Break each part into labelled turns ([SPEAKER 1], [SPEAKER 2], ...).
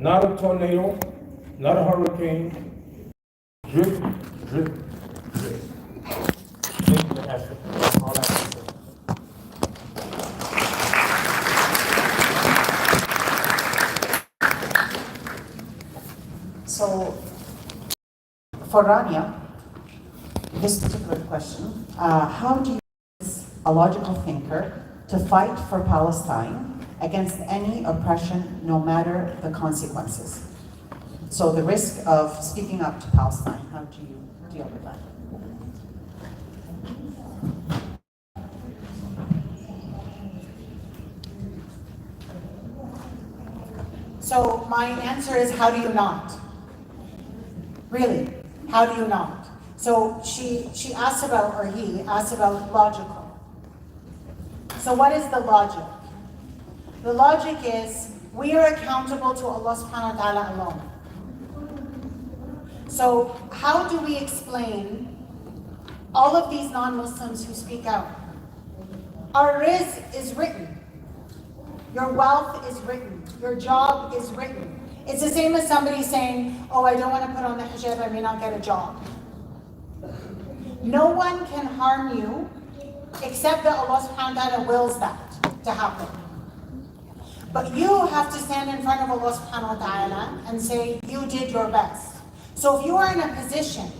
[SPEAKER 1] Not a tornado, not a hurricane. Drip, drip, drip. Into the Africa. All that stuff.
[SPEAKER 2] So, for Rania, this particular question, how do you use a logical thinker to fight for Palestine against any oppression, no matter the consequences? So the risk of speaking up to Palestine, how do you deal with that? So my answer is, how do you not? Really, how do you not? So she asked about, or he asked about logical. So what is the logic? The logic is, we are accountable to Allah subhanahu wa ta'ala alone. So how do we explain all of these non-Muslims who speak out? Our rizq is written. Your wealth is written. Your job is written. It's the same as somebody saying, oh, I don't want to put on the hijab, I may not get a job. No one can harm you except that Allah subhanahu wa ta'ala wills that to happen. But you have to stand in front of Allah subhanahu wa ta'ala and say, you did your best. So if you are in a position,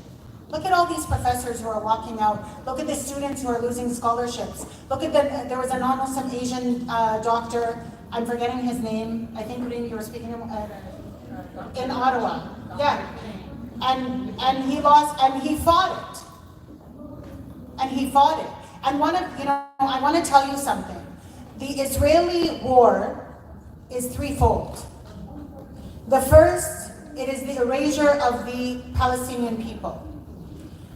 [SPEAKER 2] look at all these professors who are walking out, look at the students who are losing scholarships, look at there was a non-Muslim Asian doctor, I'm forgetting his name, I think you were speaking in Ottawa. Yeah. And he lost, and he fought it. And he fought it. And I want to tell you something. The Israeli war is threefold. The first, it is the erasure of the Palestinian people.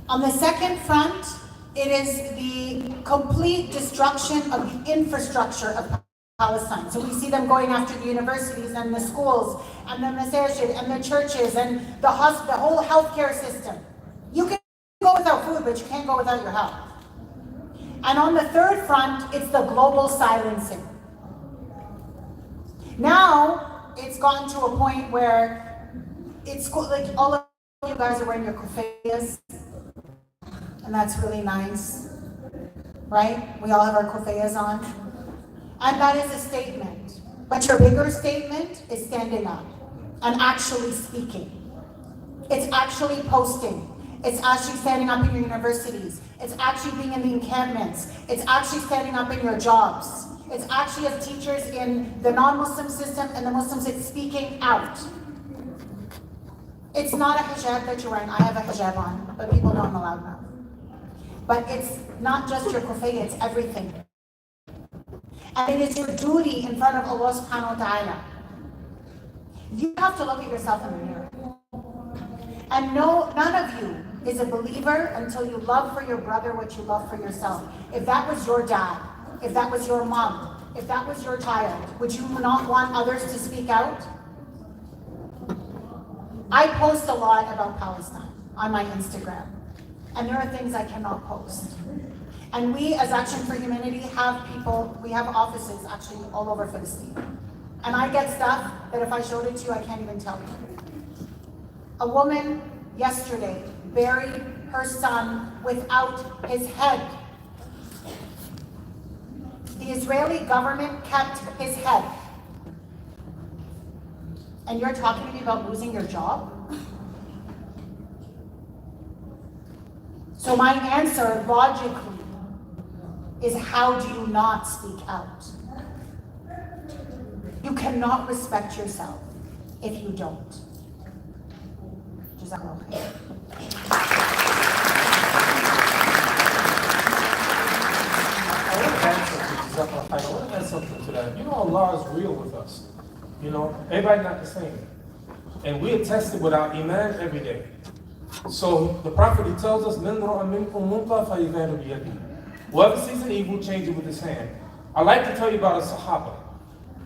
[SPEAKER 2] On the second front, it is the complete destruction of the infrastructure of Palestine. So we see them going after the universities and the schools and the masajid and the churches and the whole healthcare system. You can go without food, but you can't go without your health. And on the third front, it's the global silencing. Now, it's gotten to a point where it's cool, like all of you guys are wearing your kufayas, and that's really nice, right? We all have our kufayas on. And that is a statement. But your bigger statement is standing up and actually speaking. It's actually posting. It's actually standing up in your universities. It's actually being in the encampments. It's actually standing up in your jobs. It's actually as teachers in the non-Muslim system and the Muslims, it's speaking out. It's not a hijab that you're wearing. I have a hijab on, but people know I'm allowed now. But it's not just your kufay, it's everything. And it is your duty in front of Allah subhanahu wa ta'ala. You have to look at yourself in the mirror. And no, none of you is a believer until you love for your brother what you love for yourself. If that was your dad, if that was your mom, if that was your child, would you not want others to speak out? I post a lot about Palestine on my Instagram. And there are things I cannot post. And we, as Action for Humanity, we have offices actually all over Philistine. And I get stuff that if I showed it to you, I can't even tell you. A woman yesterday buried her son without his head. The Israeli government kept his head. And you're talking to me about losing your job? So my answer, logically, is how do you not speak out? You cannot respect yourself if you don't. Jazakallah khair.
[SPEAKER 1] I want to add something to that. You know, Allah is real with us. You know, everybody not the same. And we are tested with our iman every day. So the Prophet, he tells us, whoever sees an evil, change it with his hand. I like to tell you about a Sahaba.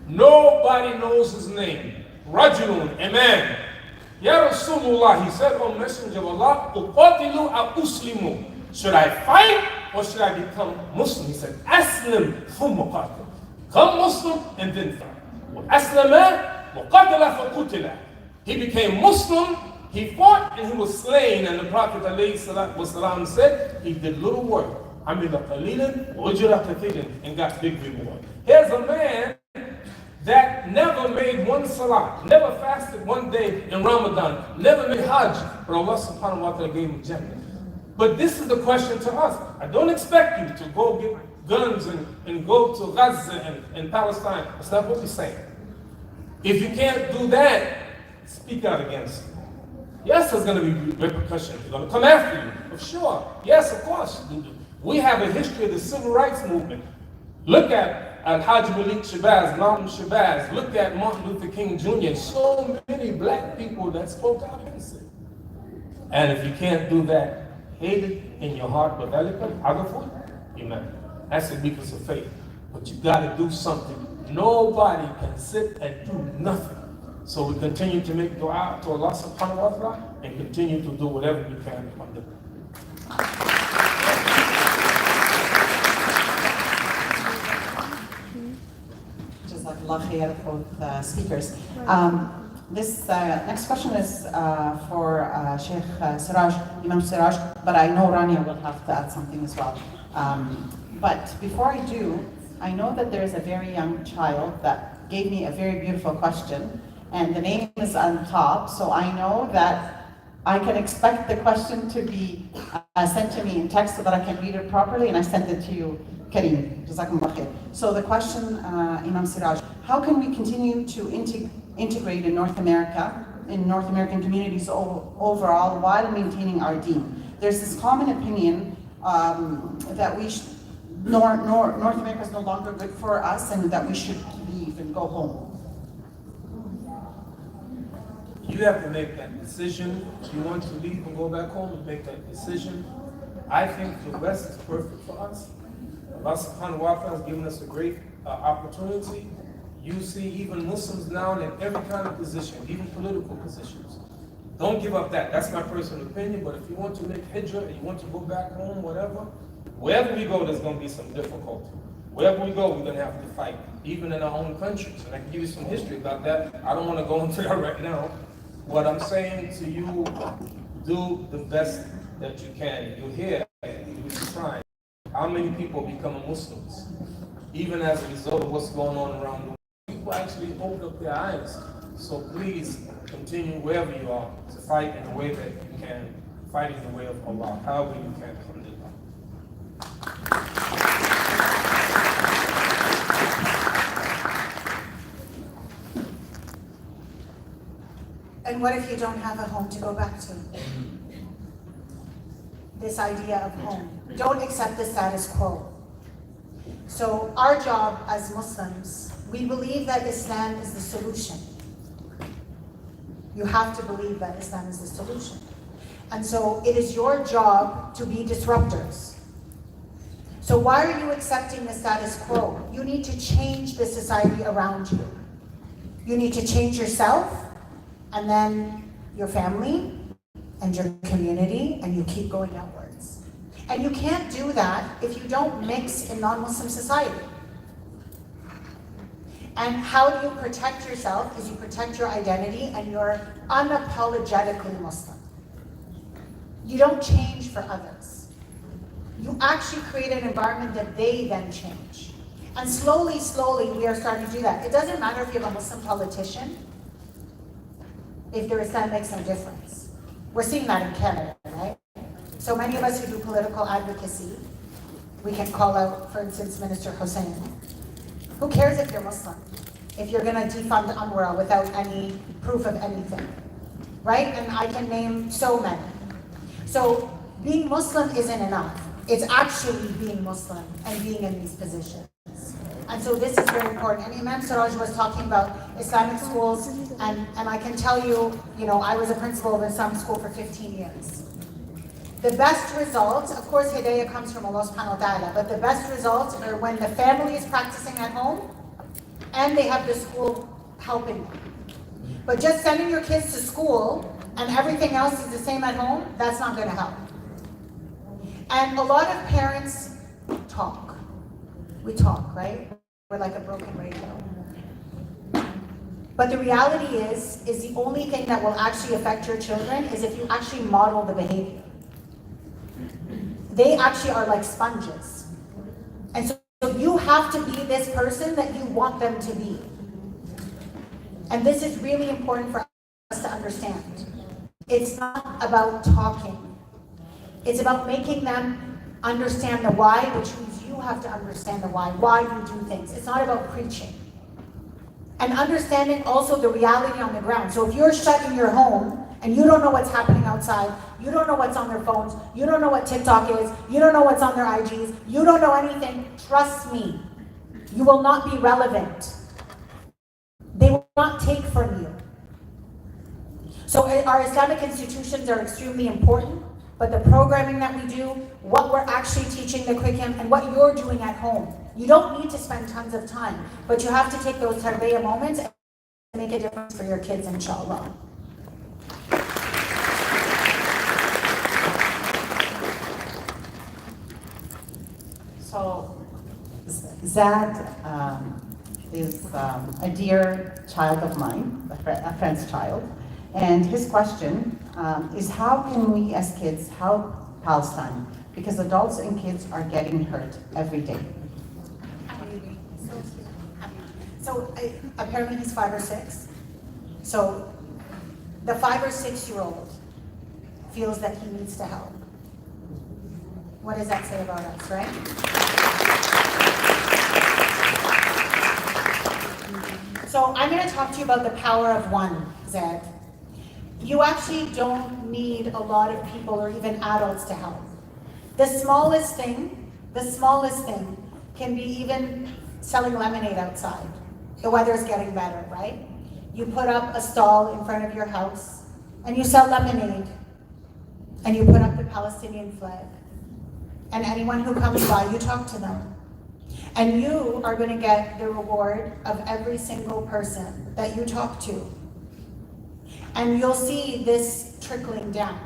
[SPEAKER 1] Nobody knows his name. Rajulun, a man. Ya Rasulullah, he said, O Messenger of Allah, uqatilu aw uslimu. Should I fight or should I become Muslim? He said, Aslim thumma qatil. Come Muslim and then fight. وَأَسْلَمَا وَقَتَلَ فَقُتِلَ. He became Muslim, he fought, and he was slain. And the Prophet ﷺ said, he did little work. عَمِلَ قَلِيلًا وَأُجْرَ كَثِيرًا, and got big reward. Here's a man that never made one salah, never fasted one day in Ramadan, never made Hajj, but Allah subhanahu wa ta'ala gave him Jannah. But this is the question to us. I don't expect you to go get guns and go to Gaza and Palestine. That's not what we're saying. If you can't do that, speak out against it. Yes, there's going to be repercussions. They're going to come after you, for sure. Yes, of course. We have a history of the civil rights movement. Look at Al-Hajj Malik Shabazz, Malcolm Shabazz. Look at Martin Luther King Jr. So many black people that spoke out against it. And if you can't do that, hate it in your heart, but Amen. That's the weakness of faith. But you got to do something. Nobody can sit and do nothing. So we continue to make dua to Allah subhanahu wa ta'ala and continue to do whatever we can on the
[SPEAKER 3] Jazakallah khair, both speakers. This next question is for Sheikh Siraj, Imam Siraj, but I know Rania will have to add something as well. But before I do, I know that there is a very young child that gave me a very beautiful question, and the name is on top, so I know that I can expect the question to be sent to me in text so that I can read it properly, and I sent it to you, Kareem. Jazakumullah khair. So the question, Imam Siraj, how can we continue to integrate in North America, in North American communities overall, while maintaining our deen? There's this common opinion that North America is no longer good for us and that we should leave and go home.
[SPEAKER 1] You have to make that decision. If you want to leave and go back home and make that decision, I think the West is perfect for us. Allah subhanahu wa ta'ala has given us a great opportunity. You see even Muslims now in every kind of position, even political positions. Don't give up that. That's my personal opinion. But if you want to make hijrah and you want to go back home, whatever, wherever we go, there's going to be some difficulty. Wherever we go, we're going to have to fight, even in our own countries. And I can give you some history about that. I don't want to go into that right now. What I'm saying to you, do the best that you can. You'll hear, you'll be surprised how many people become Muslims, even as a result of what's going on around the world. People actually open up their eyes. So please continue wherever you are to fight in the way that you can, fight in the way of Allah, however you can. Alhamdulillah.
[SPEAKER 2] And what if you don't have a home to go back to? This idea of home. Don't accept the status quo. So our job as Muslims, we believe that Islam is the solution. You have to believe that Islam is the solution. And so it is your job to be disruptors. So why are you accepting the status quo? You need to change the society around you. You need to change yourself, and then your family, and your community, and you keep going outwards. And you can't do that if you don't mix in non-Muslim society. And how do you protect yourself? Is you protect your identity and you're unapologetically Muslim. You don't change for others. You actually create an environment that they then change. And slowly, slowly, we are starting to do that. It doesn't matter if you have a Muslim politician, if their Islam makes no difference. We're seeing that in Canada, right? So many of us who do political advocacy, we can call out, for instance, Minister Hussein. Who cares if you're Muslim? If you're gonna defund UNRWA without any proof of anything, right? And I can name so many. So being Muslim isn't enough. It's actually being Muslim and being in these positions. And so this is very important. And Imam Siraj was talking about Islamic schools, and I can tell you, I was a principal of an Islamic school for 15 years. The best results, of course, Hidayah comes from Allah subhanahu wa ta'ala, but the best results are when the family is practicing at home and they have the school helping them. But just sending your kids to school and everything else is the same at home, that's not gonna help. And a lot of parents talk. We talk, right? We're like a broken radio. But the reality is the only thing that will actually affect your children is if you actually model the behavior. They actually are like sponges. And so you have to be this person that you want them to be. And this is really important for us to understand. It's not about talking. It's about making them understand the why, which means you have to understand the why you do things. It's not about preaching. And understanding also the reality on the ground. So if you're shut in your home and you don't know what's happening outside, you don't know what's on their phones, you don't know what TikTok is, you don't know what's on their IGs, you don't know anything, trust me, you will not be relevant. They will not take from you. So our Islamic institutions are extremely important, but the programming that we do, what we're actually teaching the curriculum, and what you're doing at home. You don't need to spend tons of time, but you have to take those tarbiyah moments and make a difference for your kids, inshallah.
[SPEAKER 3] So, Zad is a dear child of mine, a friend's child, and his question is how can we as kids help Palestine? Because adults and kids are getting hurt every day.
[SPEAKER 2] So apparently he's 5 or 6. So the 5 or 6-year-old feels that he needs to help. What does that say about us, right? So I'm going to talk to you about the power of one, Zed. You actually don't need a lot of people or even adults to help. The smallest thing can be even selling lemonade outside. The weather's getting better, right? You put up a stall in front of your house and you sell lemonade and you put up the Palestinian flag. And anyone who comes by, you talk to them. And you are going to get the reward of every single person that you talk to. And you'll see this trickling down.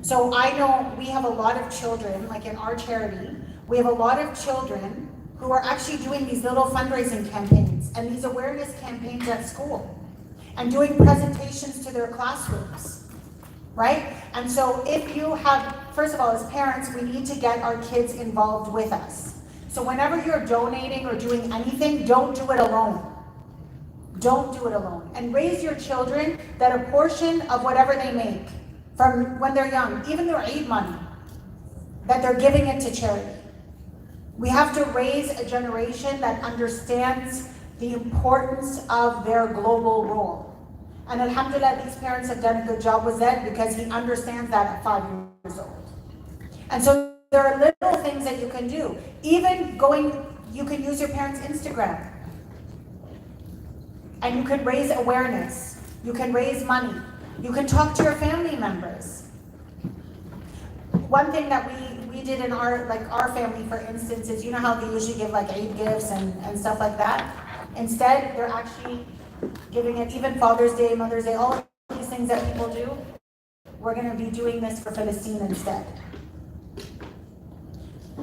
[SPEAKER 2] So I know we have a lot of children, like in our charity, we have a lot of children who are actually doing these little fundraising campaigns and these awareness campaigns at school and doing presentations to their classrooms, right? And so if you have, first of all, as parents, we need to get our kids involved with us. So whenever you're donating or doing anything, don't do it alone. Don't do it alone. And raise your children that a portion of whatever they make from when they're young, even their Eid money, that they're giving it to charity. We have to raise a generation that understands the importance of their global role. And alhamdulillah, these parents have done a good job with that because he understands that at 5 years old. And so there are little things that you can do. Even you can use your parents' Instagram. And you can raise awareness. You can raise money. You can talk to your family members. One thing that we did in our family, for instance, is you know how they usually give like Eid gifts and stuff like that? Instead, they're actually giving it, even Father's Day, Mother's Day, all of these things that people do. We're going to be doing this for Palestine instead.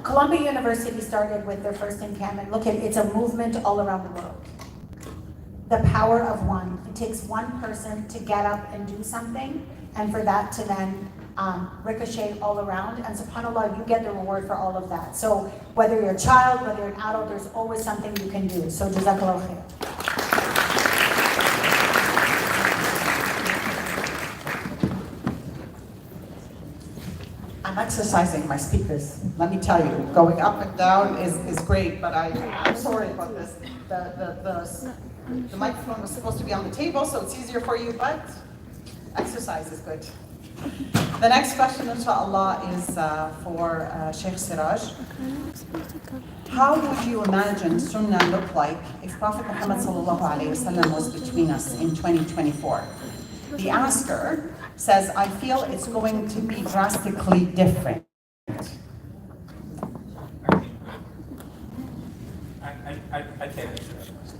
[SPEAKER 2] Columbia University started with their first encampment. Look, it's a movement all around the world. The power of one. It takes one person to get up and do something, and for that to then ricochet all around, and subhanAllah, you get the reward for all of that. So whether you're a child, whether you're an adult, there's always something you can do. So jazakallah khair.
[SPEAKER 3] I'm exercising my speakers. Let me tell you, going up and down is great, but I'm sorry about this. The microphone was supposed to be on the table, so it's easier for you, but exercise is good. The next question, inshallah, is for Sheikh Siraj. How would you imagine Sunnah look like if Prophet Muhammad sallallahu alaihi wasallam was between us in 2024? The asker says, I feel it's going to be drastically different.
[SPEAKER 1] I can't answer that question.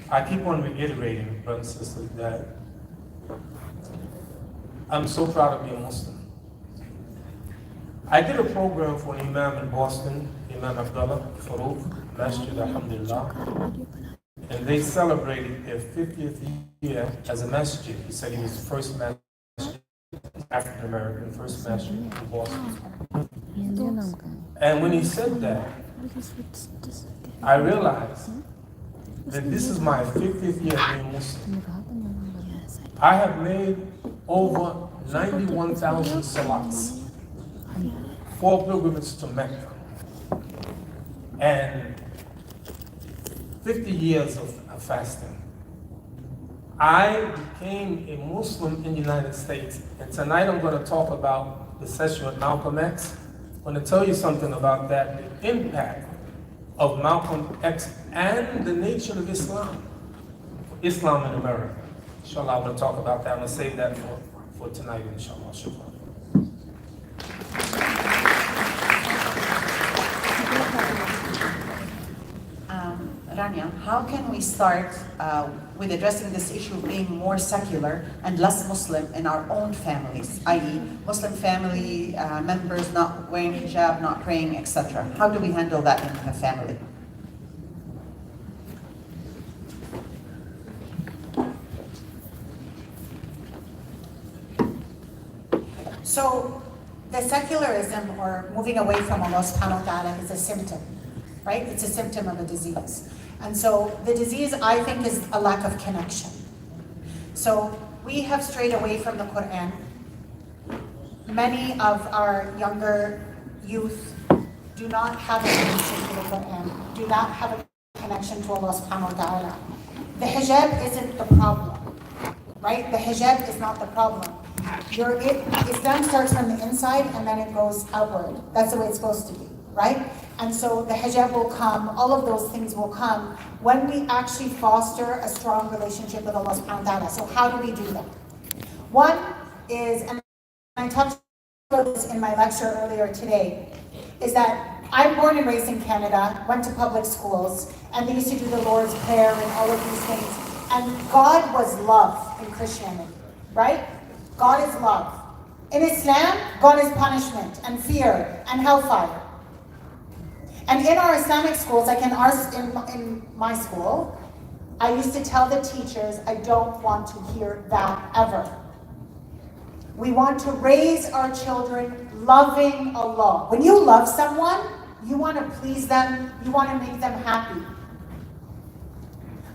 [SPEAKER 1] I keep on reiterating, brothers and sisters, that I'm so proud of being Muslim. I did a program for an imam in Boston, Imam Abdullah Farouk Masjid, alhamdulillah. And they celebrated their 50th year as a masjid. He said he was the first masjid, African American, first masjid in Boston. And when he said that, I realized that this is my 50th year being Muslim. I have made over 91,000 salats, 4 pilgrimages to Mecca, and 50 years of fasting. I became a Muslim in the United States, and tonight I'm going to talk about the session with Malcolm X. I'm going to tell you something about that, the impact of Malcolm X and the nature of Islam in America. Inshallah, I'm going to talk about that. I'm going to save that for tonight, inshallah. Shukran.
[SPEAKER 3] Rania, how can we start with addressing this issue of being more secular and less Muslim in our own families, i.e. Muslim family members not wearing hijab, not praying, etc.? How do we handle that in the family?
[SPEAKER 2] So the secularism or moving away from Allah subhanahu wa ta'ala is a symptom, right? It's a symptom of a disease. And so the disease, I think, is a lack of connection. So we have strayed away from the Quran. Many of our younger youth do not have a connection to the Quran, do not have a connection to Allah subhanahu wa ta'ala. The hijab isn't the problem, right? The hijab is not the problem. Islam starts from the inside and then it goes outward. That's the way it's supposed to be, right? And so the hijab will come, all of those things will come when we actually foster a strong relationship with Allah subhanahu wa ta'ala. So how do we do that? One is, and I talked about this in my lecture earlier today, is that I'm born and raised in Canada, went to public schools, and they used to do the Lord's Prayer and all of these things. And God was love in Christianity, right? God is love. In Islam, God is punishment and fear and hellfire. And in our Islamic schools, in my school, I used to tell the teachers, I don't want to hear that ever. We want to raise our children loving Allah. When you love someone, you want to please them, you want to make them happy.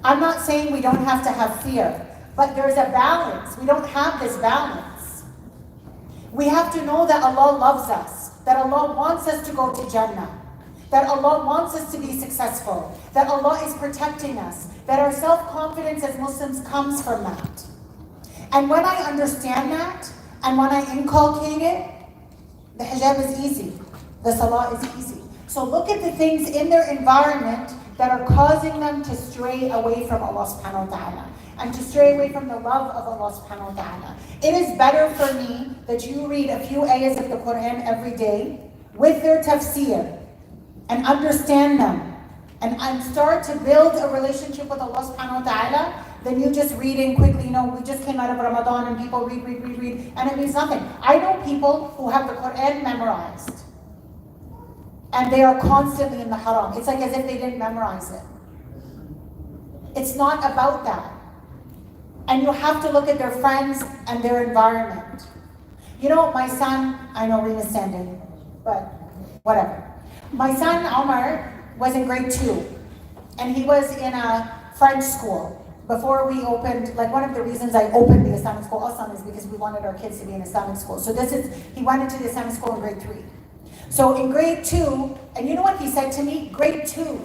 [SPEAKER 2] I'm not saying we don't have to have fear, but there's a balance. We don't have this balance. We have to know that Allah loves us, that Allah wants us to go to Jannah, that Allah wants us to be successful, that Allah is protecting us, that our self-confidence as Muslims comes from that. And when I understand that, and when I inculcate it, the hijab is easy, the salah is easy. So look at the things in their environment that are causing them to stray away from Allah subhanahu wa ta'ala and to stray away from the love of Allah subhanahu wa ta'ala. It is better for me that you read a few ayahs of the Quran every day with their tafsir and understand them and start to build a relationship with Allah subhanahu wa ta'ala than you just reading quickly. We just came out of Ramadan and people read, and it means nothing. I know people who have the Quran memorized and they are constantly in the haram. It's like as if they didn't memorize it. It's not about that. And you have to look at their friends and their environment. My son, I know Rena's standing, but whatever. My son, Omar, was in grade 2, and he was in a French school. Before we opened, one of the reasons I opened the Islamic school also is because we wanted our kids to be in Islamic school. So he went into the Islamic school in grade 3. So in grade 2, and you know what he said to me? Grade 2.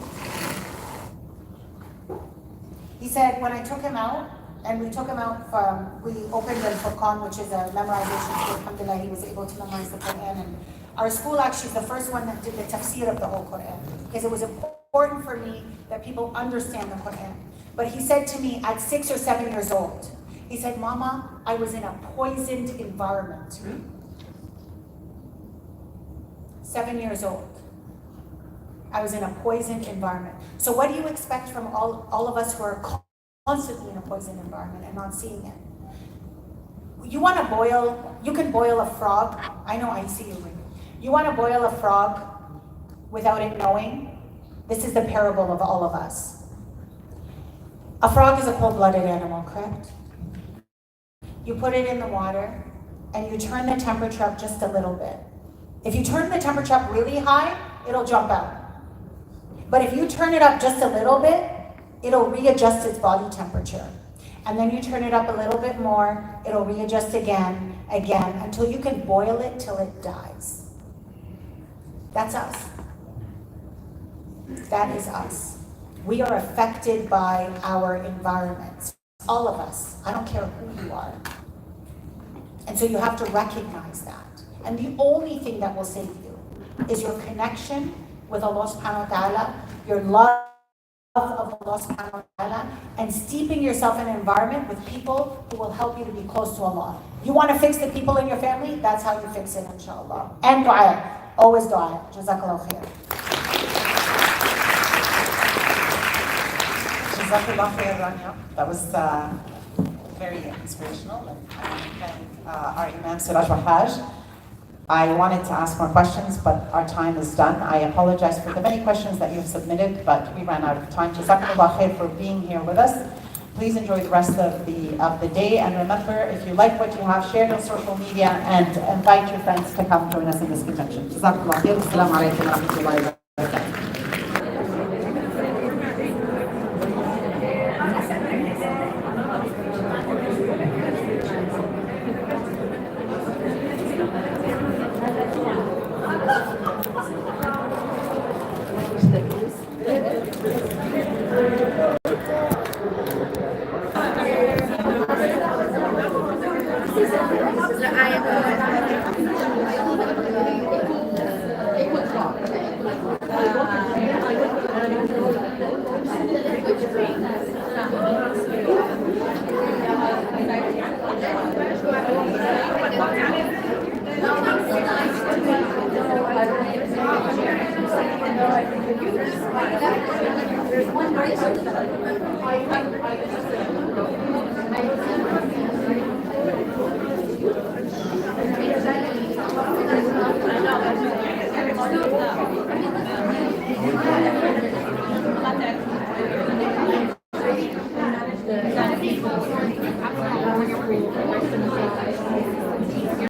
[SPEAKER 2] He said, when I took him out, and we took him out we opened the Furqan, which is a memorization school. Alhamdulillah, he was able to memorize the Quran. And our school actually is the first one that did the tafsir of the whole Quran, because it was important for me that people understand the Quran. But he said to me at 6 or 7 years old, he said, Mama, I was in a poisoned environment. 7 years old. I was in a poisoned environment. So what do you expect from all of us who are constantly in a poisoned environment and not seeing it? You can boil a frog. I know I see you. You want to boil a frog without it knowing. This is the parable of all of us. A frog is a cold-blooded animal, correct? You put it in the water and you turn the temperature up just a little bit. If you turn the temperature up really high, it'll jump out. But if you turn it up just a little bit, it'll readjust its body temperature. And then you turn it up a little bit more, it'll readjust again, until you can boil it till it dies. That's us. That is us. We are affected by our environments. All of us. I don't care who you are. And so you have to recognize that. And the only thing that will save you is your connection with Allah subhanahu wa ta'ala, your love of Allah subhanahu wa ta'ala, and steeping yourself in an environment with people who will help you to be close to Allah. You want to fix the people in your family? That's how you fix it, inshallah. And dua. Always dua. Jazakallah khair.
[SPEAKER 3] Jazakallah khair, Rania. That was very inspirational. And I want to thank our Imam Siraj Wahhaj. I wanted to ask more questions, but our time is done. I apologize for the many questions that you've submitted, but we ran out of time. Jazakallah khair for being here with us. Please enjoy the rest of the day, and remember, if you like what you have, share it on social media and invite your friends to come join us in this convention. Jazakallah khair. Assalamu alaikum wa rahmatullahi wa barakatuh.
[SPEAKER 4] There's one right